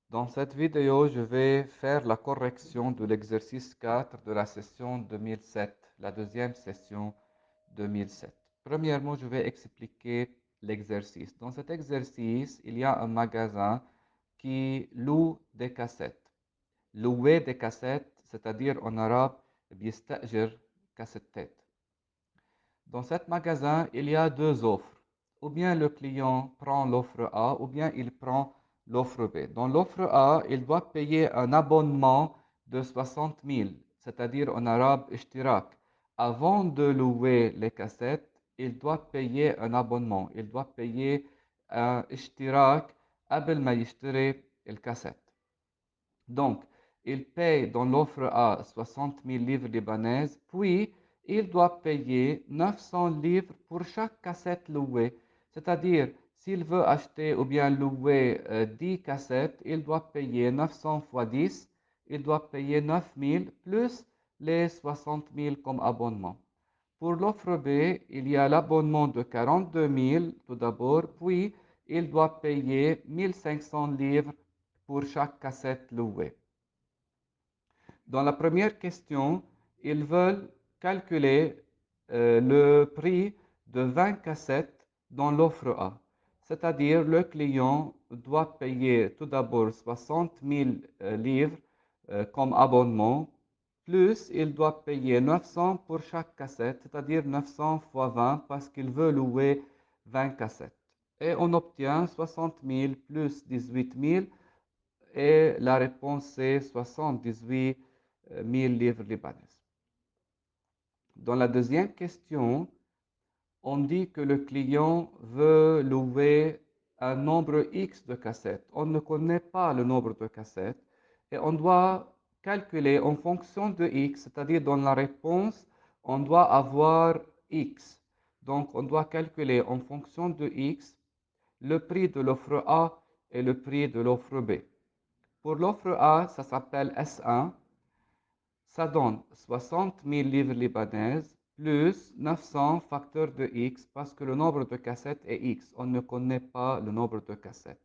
Dans cette vidéo, je vais faire la correction de l'exercice 4 de la session 2007, la deuxième session 2007. Premièrement, je vais expliquer l'exercice. Dans cet exercice, il y a un magasin qui loue des cassettes. Louer des cassettes, c'est-à-dire en arabe, بيستأجر كاسيتات. Dans ce magasin, il y a deux offres. Ou bien le client prend l'offre A, ou bien il prend l'offre B. Dans l'offre A, il doit payer un abonnement de 60 000, c'est-à-dire en arabe اشتراك. Avant de louer les cassettes, il doit payer un abonnement. Il doit payer un اشتراك قبل ما يشتري الكاسيت. Donc, il paye dans l'offre A 60 000 livres libanaises, puis il doit payer 900 livres pour chaque cassette louée. C'est-à-dire, s'il veut acheter ou bien louer 10 cassettes, il doit payer 900 fois 10, il doit payer 9 000 plus les 60 000 comme abonnement. Pour l'offre B, il y a l'abonnement de 42 000 tout d'abord, puis il doit payer 1500 livres pour chaque cassette louée. Dans la première question, ils veulent calculer le prix de 20 cassettes dans l'offre A. C'est-à-dire, le client doit payer tout d'abord 60 000 livres comme abonnement, plus il doit payer 900 pour chaque cassette, c'est-à-dire 900 fois 20 parce qu'il veut louer 20 cassettes. Et on obtient 60 000 plus 18 000 et la réponse est 78 000 livres libanais. Dans la deuxième question, on dit que le client veut louer un nombre X de cassettes. On ne connaît pas le nombre de cassettes et on doit calculer en fonction de X, c'est-à-dire dans la réponse, on doit avoir X. Donc, on doit calculer en fonction de X le prix de l'offre A et le prix de l'offre B. Pour l'offre A, ça s'appelle S1. Ça donne 60 000 livres libanaises plus 900 facteurs de X parce que le nombre de cassettes est X. On ne connaît pas le nombre de cassettes.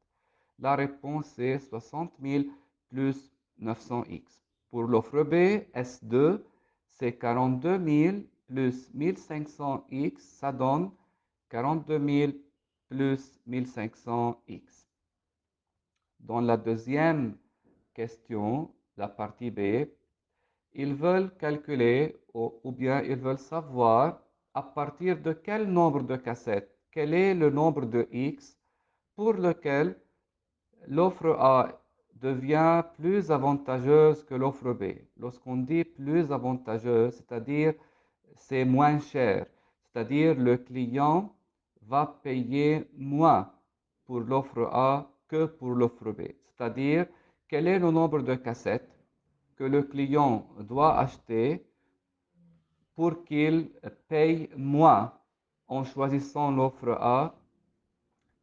La réponse est 60 000 plus 900X. Pour l'offre B, S2, c'est 42 000 plus 1500X. Ça donne 42 000 plus 1500X. Dans la deuxième question, la partie B, ils veulent calculer ou bien ils veulent savoir à partir de quel nombre de cassettes, quel est le nombre de X pour lequel l'offre A devient plus avantageuse que l'offre B. Lorsqu'on dit plus avantageuse, c'est-à-dire c'est moins cher, c'est-à-dire le client va payer moins pour l'offre A que pour l'offre B. C'est-à-dire quel est le nombre de cassettes que le client doit acheter pour qu'il paye moins en choisissant l'offre A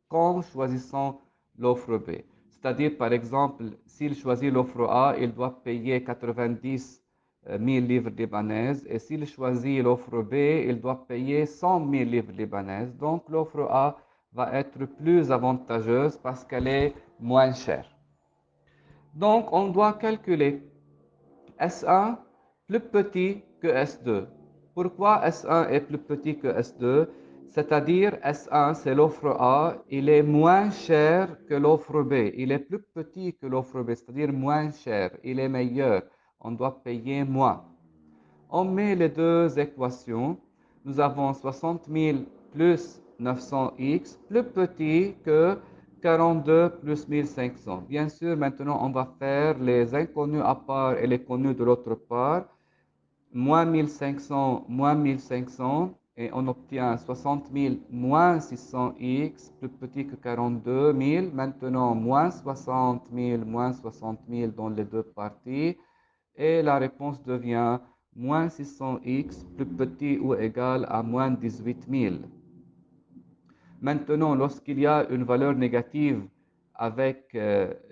qu'en choisissant l'offre B. C'est-à-dire, par exemple, s'il choisit l'offre A, il doit payer 90 000 livres libanaises et s'il choisit l'offre B, il doit payer 100 000 livres libanaises. Donc, l'offre A va être plus avantageuse parce qu'elle est moins chère. Donc, on doit calculer S1 plus petit que S2. Pourquoi S1 est plus petit que S2? C'est-à-dire S1, c'est l'offre A, il est moins cher que l'offre B. Il est plus petit que l'offre B, c'est-à-dire moins cher. Il est meilleur. On doit payer moins. On met les deux équations. Nous avons 60 000 plus 900x plus petit que 42 plus 1500. Bien sûr, maintenant, on va faire les inconnus à part et les connus de l'autre part. Moins 1500, moins 1500, et on obtient 60 000 moins 600x plus petit que 42 000. Maintenant, moins 60 000, moins 60 000 dans les deux parties. Et la réponse devient moins 600x plus petit ou égal à moins 18 000. Maintenant, lorsqu'il y a une valeur négative avec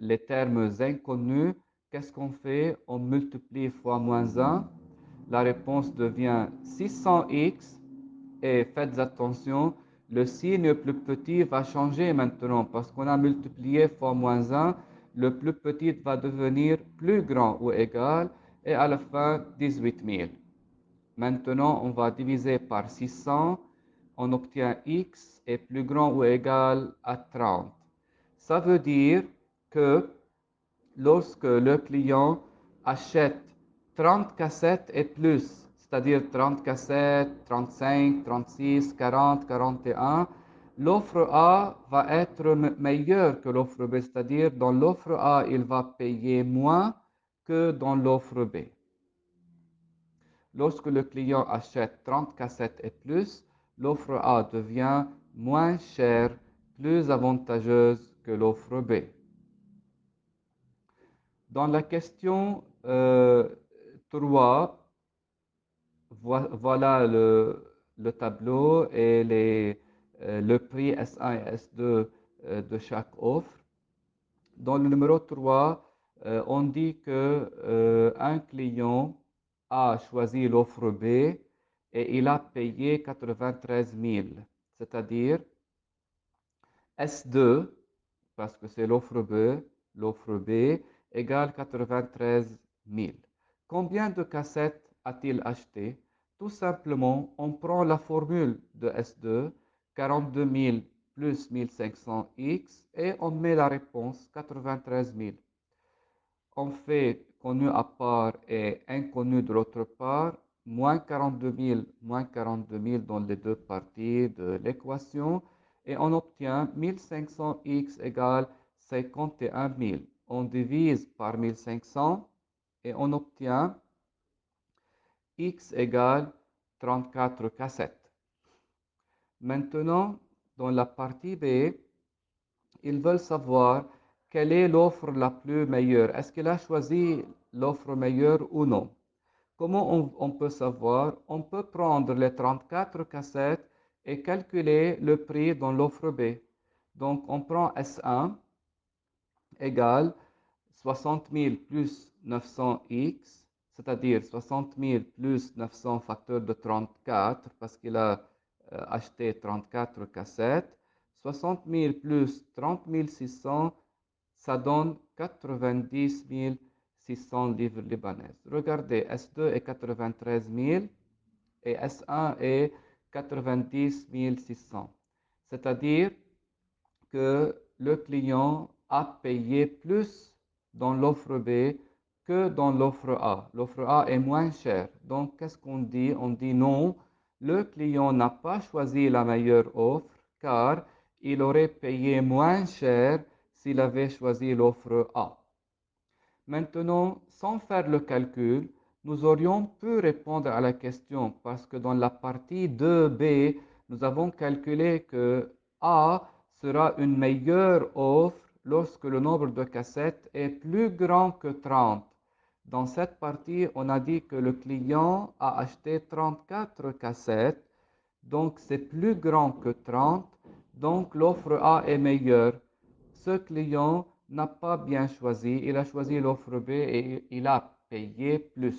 les termes inconnus, qu'est-ce qu'on fait? On multiplie fois moins 1. La réponse devient 600x. Et faites attention, le signe plus petit va changer maintenant parce qu'on a multiplié fois moins 1. le plus petit va devenir plus grand ou égal et à la fin 18 000. Maintenant, on va diviser par 600, on obtient x est plus grand ou égal à 30. Ça veut dire que lorsque le client achète 30 cassettes et plus, c'est-à-dire 30 cassettes, 35, 36, 40, 41, l'offre A va être meilleure que l'offre B, c'est-à-dire dans l'offre A, il va payer moins que dans l'offre B. Lorsque le client achète 30 cassettes et plus, l'offre A devient moins chère, plus avantageuse que l'offre B. Dans la question 3, voilà le tableau et le prix S1 et S2 de chaque offre. Dans le numéro 3, on dit que un client a choisi l'offre B et il a payé 93 000, c'est-à-dire S2, parce que c'est l'offre B égale 93 000. Combien de cassettes a-t-il acheté? Tout simplement, on prend la formule de S2, 42 000 plus 1500x, et on met la réponse 93 000. On fait connu à part et inconnu de l'autre part, moins 42 000 dans les deux parties de l'équation, et on obtient 1500x égale 51 000. On divise par 1500 et on obtient x égale 34 cassettes. Maintenant, dans la partie B, ils veulent savoir quelle est l'offre la plus meilleure. Est-ce qu'il a choisi l'offre meilleure ou non? Comment on peut savoir? On peut prendre les 34 cassettes et calculer le prix dans l'offre B. Donc, on prend S1 égale 60 000 plus 900x, c'est-à-dire 60 000 plus 900 facteur de 34, parce qu'il a acheté 34 cassettes. 60 000 plus 30 600, ça donne 90 600 livres libanaises. Regardez, S2 est 93 000 et S1 est 90 600. C'est-à-dire que le client a payé plus dans l'offre B que dans l'offre A. L'offre A est moins chère. Donc, qu'est-ce qu'on dit? On dit non, le client n'a pas choisi la meilleure offre car il aurait payé moins cher s'il avait choisi l'offre A. Maintenant, sans faire le calcul, nous aurions pu répondre à la question parce que dans la partie 2B, nous avons calculé que A sera une meilleure offre lorsque le nombre de cassettes est plus grand que 30. Dans cette partie, on a dit que le client a acheté 34 cassettes, donc c'est plus grand que 30, donc l'offre A est meilleure. Ce client n'a pas bien choisi, il a choisi l'offre B et il a payé plus.